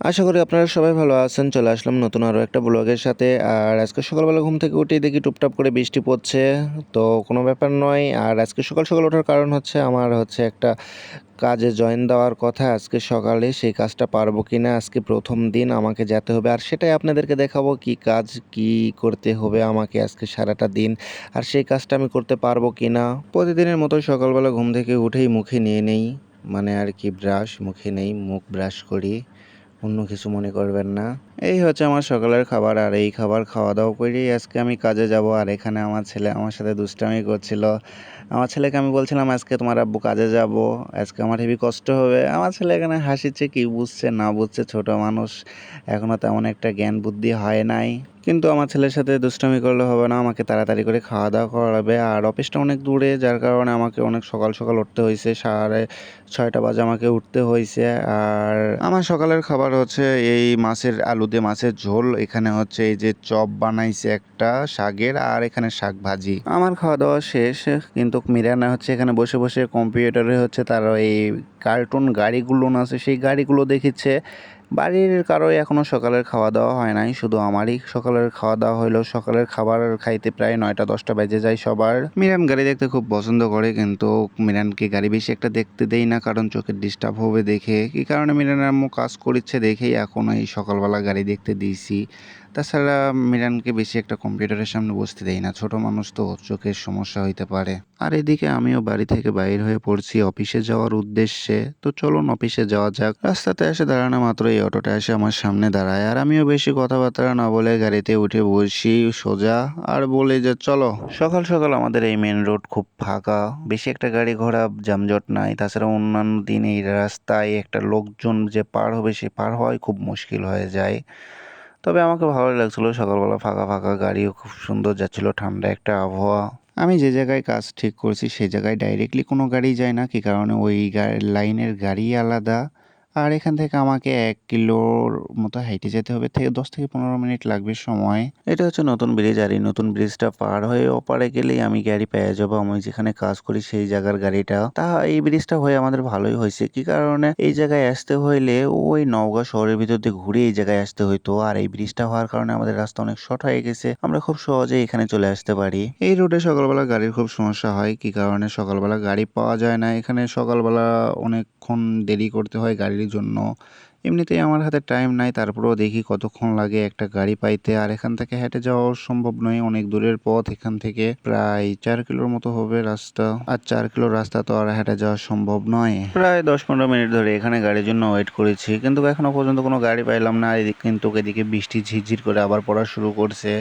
আশা করি আপনারা সবাই ভালো আছেন। চলে আসলাম নতুন আরও একটা ব্লগের সাথে। আর আজকে সকালবেলা ঘুম থেকে উঠেই দেখি টুপটাপ করে বৃষ্টি পড়ছে। তো কোনো ব্যাপার নয়। আর আজকে সকাল সকাল ওঠার কারণ হচ্ছে আমার একটা কাজে জয়েন দেওয়ার কথা আজকে সকালে। সেই কাজটা পারবো কিনা, আজকে প্রথম দিন আমাকে যেতে হবে। আর সেটাই আপনাদেরকে দেখাবো কি কাজ, কি করতে হবে আমাকে আজকে সারাটা দিন। আর সেই কাজটা আমি করতে পারবো কিনা। প্রতিদিনের মতো সকালবেলা ঘুম থেকে উঠেই মুখে নিয়ে নেই, মানে আর কি ব্রাশ, মুখে নেই, মুখ ব্রাশ করি। অন্য কিছু মনে করবেন না। এই হচ্ছে আমার সকালের খাবার। আর এই খাবার খাওয়া দাওয়া করেই আজকে আমি কাজে যাব। আর এখানে আমার ছেলে আমার সাথে দুষ্টামি করছিল। আমার ছেলেকে আমি বলছিলাম আজকে তোমার আব্বু কাজে যাব, আজকে আমার হেবি কষ্ট হবে। আমার ছেলে এখানে হাসিচ্ছে, কি বুঝছে না বুঝছে, ছোট মানুষ, এখনো তেমন একটা জ্ঞান বুদ্ধি হয় নাই। কিন্তু আমার ছেলের সাথে দুষ্টামি করলে হবে না, আমাকে তাড়াতাড়ি করে খাওয়া দাওয়া করাবে। আর অফিসটা অনেক দূরে, যার কারণে আমাকে অনেক সকাল সকাল উঠতে হয়েছে, 6:30 বাজে আমাকে উঠতে হয়েছে। আর আমার সকালের খাবার হচ্ছে এই মাছের আলু দিয়ে মাছের ঝোল, এখানে হচ্ছে এই যে চপ বানাইছে একটা শাকের, আর এখানে শাক ভাজি। আমার খাওয়া দাওয়া শেষ, কিন্তু মিরানা হচ্ছে এখানে বসে বসে কম্পিউটারে হচ্ছে তার এই কার্টুন গাড়িগুলো আছে সেই গাড়িগুলো দেখেছে। বাড়ির কারোই এখনো সকালের খাওয়া দাওয়া হয় নাই, শুধু আমারই সকালের খাওয়া দাওয়া হইলো। সকালের খাবার খাইতে প্রায় 9টা-10টা বেজে যায় সবার। মিরান গাড়ি দেখতে খুব পছন্দ করে, কিন্তু মিরানকে গাড়ি বেশি একটা দেখতে দেই না, কারণ চোখের ডিস্টার্ব হবে দেখে। কি কারণে মিরানের আম্মু কাজ করিচ্ছে দেখেই এখন এই সকালবেলা গাড়ি দেখতে দিয়েছি। তাছাড়া মিরানকে বেশি একটা কম্পিউটারের সামনে বসতে দেই না, ছোট মানুষ তো, চোখের সমস্যা হইতে পারে। আর এদিকে আমিও বাড়ি থেকে বাইর হয়ে পড়ছি অফিসে যাওয়ার উদ্দেশ্যে। তো চলুন অফিসে যাওয়া যাক। রাস্তাতে এসে দাঁড়ানো মাত্র এই অটোটা এসে আমার সামনে দাঁড়ায়। আর আমিও বেশি কথাবার্তা না বলে গাড়িতে উঠে বসি সোজা, আর বলি যে চলো। সকাল সকাল আমাদের এই মেন রোড খুব ফাঁকা, বেশি একটা গাড়ি ঘোড়া যানজট নাই। তাছাড়া অন্যান্য দিন এই রাস্তায় একটা লোকজন যে পার হবে, সে পার হওয়াই খুব মুশকিল হয়ে যায়। তবে আমাকে ভালো লাগছিল, সকালবেলা ফাঁকা ফাঁকা, গাড়িও খুব সুন্দর যাচ্ছিল, ঠান্ডা একটা আবহাওয়া। আমি যে জায়গায় কাজ ঠিক করছি সেই জায়গায় ডাইরেক্টলি কোনো গাড়ি যায় না, কি কারণে ওই লাইনের গাড়ি আলাদা। আর এখান থেকে আমাকে 1 কিলোর মতো হাইটে যেতে হবে, 10 থেকে 15 মিনিট লাগবে সময়। এটা হচ্ছে নতুন ব্রিজ, আর এই নতুন ব্রিজটা পার হয়ে ওপারে গেলেই আমি গাড়ি পেয়ে যাবো আমি যেখানে কাজ করি সেই জায়গার গাড়িটা। এই ব্রিজটা হয়ে আমাদের ভালোই হয়েছে, কি কারণে এই জায়গায় আসতে হইলে ওই নওগাঁ শহরের ভিতর দিয়ে ঘুরে এই জায়গায় আসতে হইতো। আর এই ব্রিজটা হওয়ার কারণে আমাদের রাস্তা অনেক শর্ট হয়ে গেছে, আমরা খুব সহজে এখানে চলে আসতে পারি। এই রোডে সকালবেলা গাড়ির খুব সমস্যা হয়, কি কারণে সকালবেলা গাড়ি পাওয়া যায় না এখানে। সকালবেলা অনেকক্ষণ দেরি করতে হয় গাড়ির জন্য। এমনিতেই আমার হাতে টাইম নাই, তারপরেও দেখি কতক্ষণ লাগে একটা গাড়ি পাইতে। আর এখান থেকে হেঁটে যাওয়া সম্ভব নয়, অনেক দূরের পথ। এখান থেকে প্রায় 4 কিলোর মতো হবে রাস্তা, আর 4 কিলোর রাস্তা তো আর হেঁটে যাওয়া সম্ভব নয়। প্রায় 10-15 মিনিট ধরে এখানে গাড়ির জন্য ওয়েট করেছি, কিন্তু এখনো পর্যন্ত কোনো গাড়ি পাইলাম না। কিন্তু এদিকে বৃষ্টি ঝিরঝির করে আবার পড়া শুরু করছে,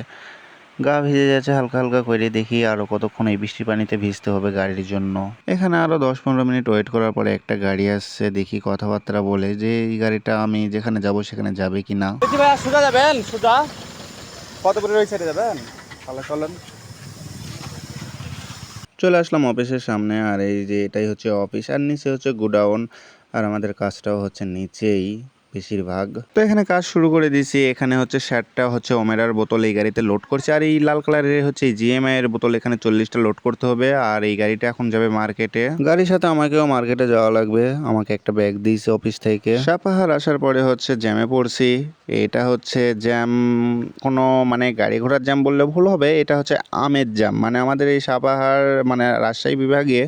গা ভিজে যাচ্ছে হালকা হালকা করে। দেখি আরো কতক্ষণ এই বৃষ্টির পানিতে ভিজতে হবে গাড়ির জন্য। এখানে আরো 10-15 মিনিট ওয়েট করার পরে একটা গাড়ি আসছে, দেখি কথাবার্তা বলে যে এই গাড়িটা আমি যেখানে যাব সেখানে যাবে কিনা। সোজা যাবেন, সোজা কত করে ওই সাইডে যাবেন, তাহলে চলেন। চলে আসলাম অফিসের সামনে। আর এই যে এটাই হচ্ছে অফিস, আর নিচে হচ্ছে গোডাউন। আর আমাদের কাজটাও হচ্ছে নিচেই বেশিরভাগ। তো এখানে কাজ শুরু করে দিয়েছি। এখানে হচ্ছে 60টা হচ্ছে ওমেরার বোতল এই গাড়িতে লোড করছে, আর এই লাল কালারের হচ্ছে জিএমআই এর বোতল এখানে 40টা লোড করতে হবে। আর এই গাড়িটা এখন যাবে মার্কেটে। গাড়ির সাথে আমাকেও মার্কেটে যাওয়া লাগবে, আমাকে একটা ব্যাগ দিয়েছে অফিস থেকে। সাপাহার আসার পরে হচ্ছে জ্যামে পড়ছি। এটা হচ্ছে জ্যাম, কোনো মানে গাড়ি ঘোড়ার জ্যাম বললে ভুল হবে, এটা হচ্ছে আমের জ্যাম। মানে আমাদের এই সাপাহার মানে রাজশাহী বিভাগে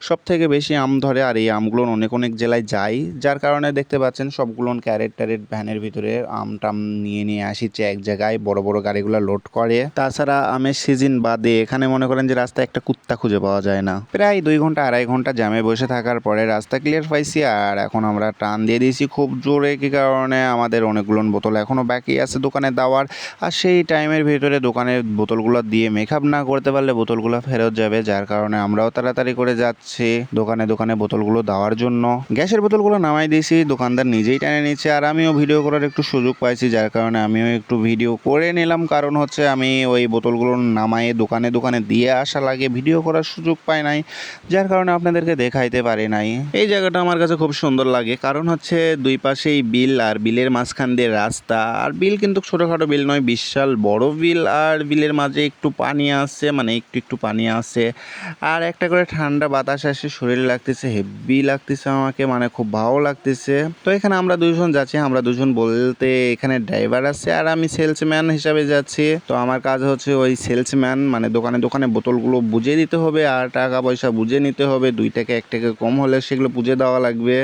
সব থেকে বেশি আম ধরে, আর এই আমগুলো অনেক অনেক জেলায় যায়, যার কারণে দেখতে পাচ্ছেন সবগুলো ক্যারেট ট্যারেট ভ্যানের ভিতরে আম টাম নিয়ে নিয়ে আসিছে এক জায়গায়, বড় বড় গাড়িগুলো লোড করে। তাছাড়া আমের সিজন বাদে এখানে মনে করেন যে রাস্তায় একটা কুত্তা খুঁজে পাওয়া যায় না। প্রায় 2 ঘন্টা 2.5 ঘন্টা জ্যামে বসে থাকার পরে রাস্তা ক্লিয়ার পাইছি। আর এখন আমরা টান দিয়ে দিয়েছি খুব জোরে, কি কারণে আমাদের অনেকগুলো বোতল এখনো বাকি আছে দোকানে দেওয়ার। আর সেই টাইমের ভিতরে দোকানের বোতলগুলো দিয়ে মেকআপ না করতে পারলে বোতলগুলো ফেরত যাবে, যার কারণে আমরাও তাড়াতাড়ি করে যাচ্ছি দোকানে দোকানে বোতলগুলো দেওয়ার জন্য। গ্যাসের বোতলগুলো নামাই দিয়েছি, দোকানদার নিজেই টেনে নিচ্ছে। আর আমিও ভিডিও করার একটু সুযোগ পাইছি, যার কারণে আমিও একটু ভিডিও করে নিলাম। কারণ হচ্ছে আমি ওই বোতলগুলো নামায়ে দোকানে দোকানে দিয়ে আসা লাগে, ভিডিও করার সুযোগ পাই নাই, যার কারণে আপনাদেরকে দেখাইতে পারি নাই। এই জায়গাটা আমার কাছে খুব সুন্দর লাগে, কারণ হচ্ছে দুই পাশেই বিল, আর বিলের মাঝখান দিয়ে রাস্তা। আর বিল কিন্তু ছোটোখাটো বিল নয়, বিশাল বড় বিল। আর বিলের মাঝে একটু পানি আছে, মানে একটু একটু পানি আছে। আর একটা করে ঠান্ডা বাতাস আসে, শরীরে লাগতেছে, হেভি লাগতেছে আমাকে, মানে খুব ভালো লাগতেছে। তো এখানে আমরা দুইজন যাচ্ছি, আমরা দুজন বলতে এখানে ড্রাইভার আছে আর আমি সেলসম্যান হিসাবে যাচ্ছি। তো আমার কাজ হচ্ছে ওই সেলসম্যান, মানে দোকানে দোকানে বোতলগুলো বুঝিয়ে দিতে হবে আর টাকা পয়সা বুঝে নিতে হবে, 2 টাকা 1 টাকা কম হলে সেগুলো বুঝে দেওয়া লাগবে।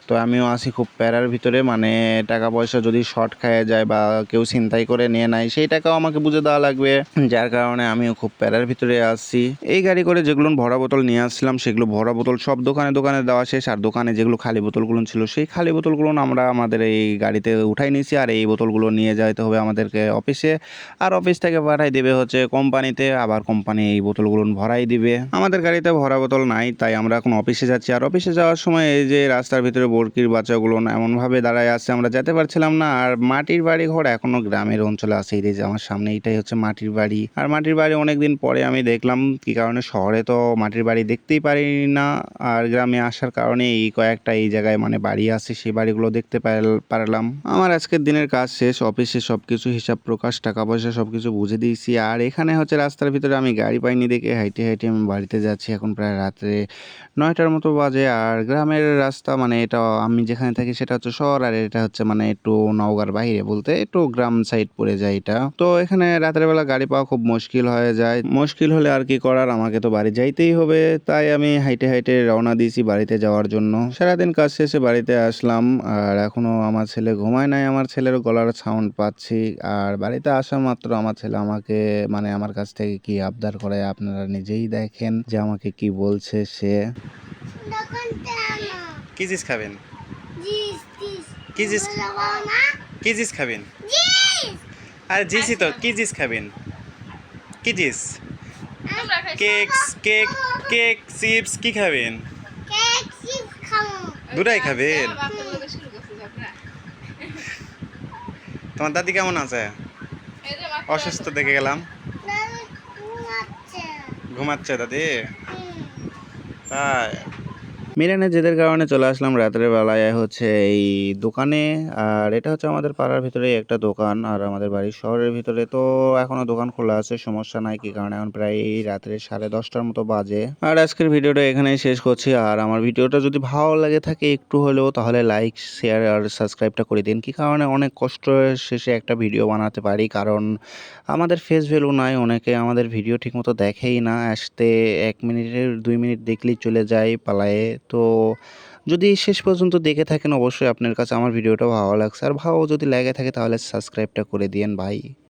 তো আমিও আছি খুব প্যারার ভিতরে, মানে টাকা পয়সা যদি শর্ট খেয়ে যায় বা কেউ ছিনতাই করে নিয়ে নেয় সেই টাকাও আমাকে বুঝে দেওয়া লাগবে, যার কারণে আমিও খুব প্যারার ভিতরে আছি। এই গাড়ি করে যেগুলো ভরা বোতল নিয়ে আসছিলাম সেগুলো ভরা বোতল সব দোকানে দোকানে দেওয়া শেষ, আর দোকানে যেগুলো খালি বোতলগুলো ছিল সেই খালি বোতলগুলো আমরা আমাদের এই গাড়িতে উঠাই নিয়েছি, আর এই বোতলগুলো নিয়ে যাইতে হবে আমাদেরকে অফিসে, আর অফিস থেকে পাঠাই দেবে হচ্ছে কোম্পানিতে, আবার কোম্পানি এই বোতলগুলো ভরাই দিবে। আমাদের গাড়িতে ভরা বোতল নাই, তাই আমরা এখন অফিসে যাচ্ছি। আর অফিসে যাওয়ার সময় এই যে রাস্তার ভিতরে বরকির বাচ্চাগুলো এমনভাবে দাঁড়ায় আছে, আমরা যেতে পারছিলাম না। আর মাটির বাড়ি ঘর এখনো গ্রামের অঞ্চলে আছে, এই যে আমার সামনে এইটাই হচ্ছে মাটির বাড়ি। আর মাটির বাড়ি অনেকদিন পরে আমি দেখলাম, কি কারণে শহরে তো মাটির বাড়ি দেখতেই পারি না, আর গ্রামে আসার কারণে এই কয়েকটা এই জায়গায় মানে বাড়ি আছে, সেই বাড়িগুলো দেখতে পারলাম। আমার আজকের দিনের কাজ শেষ, অফিসে সবকিছু হিসাব প্রকাশ টাকা পয়সা সবকিছু বুঝে দিয়েছি। আর এখানে হচ্ছে রাস্তার ভিতরে আমি গাড়ি পাইনি দেখে হাইটে হাইটে আমি বাড়িতে যাচ্ছি, এখন প্রায় রাত্রে 9টার মতো বাজে। আর গ্রামের রাস্তা, মানে এটা আমি যেখানে থাকি সেটা হচ্ছে শহর, আর এটা হচ্ছে মানে একটু নওগাঁর বাইরে, বলতে একটু গ্রাম সাইড পড়ে যায় এটা। তো এখানে রাতের বেলা গাড়ি পাওয়া খুব মুশকিল হয়ে যায়, মুশকিল হলে আর কি করার, আমাকে তো বাড়ি যাইতেই হবে, তাই আমি হাইটে হাইটে রওনা দিয়েছি বাড়িতে যাওয়ার জন্য। সারাদিন কাজ শেষে বাড়িতে আসলাম, আর এখনো আমার ছেলে ঘুমায় নাই, আমার ছেলের গলার সাউন্ড পাচ্ছি। আর বাড়িতে আসা মাত্র আমার ছেলে আমাকে মানে আমার কাছ থেকে কি আবদার করে আপনারা নিজেই দেখেন যে আমাকে কি বলছে সে। কি জিনিস খাবেন? কি জিনিস? কি জিনিস খাবেন? আরে জিসি তো, কি জিনিস খাবেন? কি জিনিস? কেক, কেক, কেক, চিপস কি খাবেন? দুটাই খাবেন? তোমার দাদি কেমন আছে? অসুস্থ দেখে গেলাম। ঘুমাচ্ছে দাদি? তাই মিরানের জেদের কারণে চলে আসলাম রাতের বেলায় হচ্ছে এই দোকানে। আর এটা হচ্ছে আমাদের পাড়ার ভিতরে একটা দোকান, আর আমাদের বাড়ির শহরের ভিতরে তো এখনো দোকান খোলা আছে, সমস্যা নাই। কি কারণে এখন প্রায় এই রাত্রে 10:30টার মতো বাজে। আর আজকের ভিডিওটা এখানেই শেষ করছি। আর আমার ভিডিওটা যদি ভালো লাগে থাকে একটু হলেও, তাহলে লাইক শেয়ার আর সাবস্ক্রাইবটা করে দিন। কি কারণে অনেক কষ্টের শেষে একটা ভিডিও বানাতে পারি, কারণ আমাদের ফেস ভ্যালু নাই, অনেকে আমাদের ভিডিও ঠিকমতো দেখেই না, আসতে 1 মিনিটের 2 মিনিট দেখলেই চলে যায় পালায়ে। তো যদি শেষ পর্যন্ত দেখে থাকেন অবশ্যই আপনার কাছে আমার ভিডিওটা ভালো লাগছে, আর ভালো যদি লেগে থাকে তাহলে সাবস্ক্রাইবটা করে দিয়েন ভাই।